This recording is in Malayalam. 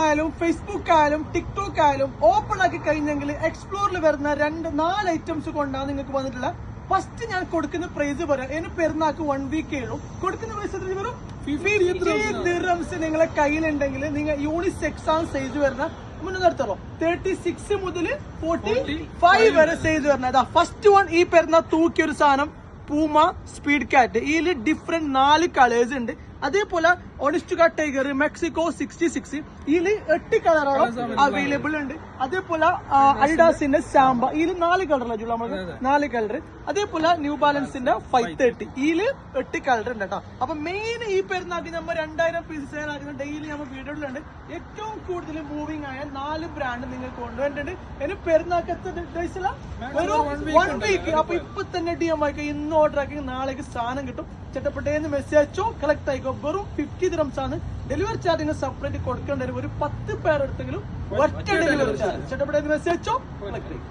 ആയാലും ഫേസ്ബുക്ക് ആയാലും ടിക്ടോക്ക് ആയാലും ഓപ്പൺ ആക്കി കഴിഞ്ഞെങ്കിൽ എക്സ്പ്ലോറിൽ വരുന്ന 4 ഐറ്റംസ് കൊണ്ടാണ് നിങ്ങൾക്ക് വന്നിട്ടുള്ള. ഫസ്റ്റ് ഞാൻ കൊടുക്കുന്ന പ്രൈസ് പറയാം. ഇനി പെരുന്നാൾക്ക് 1 വീക്കേ ഉള്ളൂ. കൊടുക്കുന്ന പ്രൈസ് വെറും 50 ദിർഹംസ് നിങ്ങളെ കയ്യിലുണ്ടെങ്കിൽ നിങ്ങൾ യൂണിസെക്സ് ആണ് സൈസ് വരുന്ന. മുന്നോട്ടെടുത്തോ 36 മുതൽ 45 വരെ സൈസ് വരുന്നത്. ഫസ്റ്റ് വൺ ഈ പെരുന്നാൾ തൂക്കിയൊരു സാധനം പൂമ സ്പീഡ് കാറ്റ്. ഇതിൽ ഡിഫറെന്റ് 4 കളേഴ്സ് ഉണ്ട്. അതേപോലെ ഒണിസ്റ്റുക ടൈഗർ മെക്സിക്കോ 66 ഇതിൽ 8 കളറുകളും അവൈലബിൾ ഉണ്ട്. അതേപോലെ അഡിഡാസിന്റെ സാമ്പ ഇതിൽ 4 കളറിലാണ് നമുക്ക് 4 കളർ. അതേപോലെ ന്യൂ ബാലൻസിന്റെ 530 ഇതിൽ 8 കളർ ഉണ്ട് കേട്ടോ. അപ്പൊ മെയിൻ ഈ പെരുന്നാൾക്ക് നമ്മൾ 2000 പീസ് സെയിൽ ആക്കുന്ന ഡെയിലി നമ്മൾ വീഡിയോയിലുണ്ട്. ഏറ്റവും കൂടുതൽ മൂവിംഗ് ആയ 4 ബ്രാൻഡ് നിങ്ങൾക്ക് കൊണ്ടുവന്നിട്ടുണ്ട്. ഇനി പെരുന്നാൾക്ക് എത്ര ഡേയ്സില ഒരു 1 വീക്ക്. അപ്പൊ ഇപ്പൊ തന്നെ DM ആക്കി ഇന്ന് ഓർഡർ ആക്കി നാളേക്ക് സാധനം കിട്ടും. ചട്ടപ്പെട്ടേന്ന് മെസ്സേജ് അയച്ചോ കളക്ട് ആയിക്കോ. വെറും 50 ദിർഹംസ് ആണ്. ഡെലിവറി ചാർജിന് സെപ്പറേറ്റ് കൊടുക്കേണ്ടി വരും. ഒരു 10 പേർ എടുത്തെങ്കിലും ഒറ്റ ഡെലിവറി ചാർജ്. ചട്ടപ്പെട്ടേന്ന് മെസ്സേജ് അയച്ചോ കളക്ട് ആയി.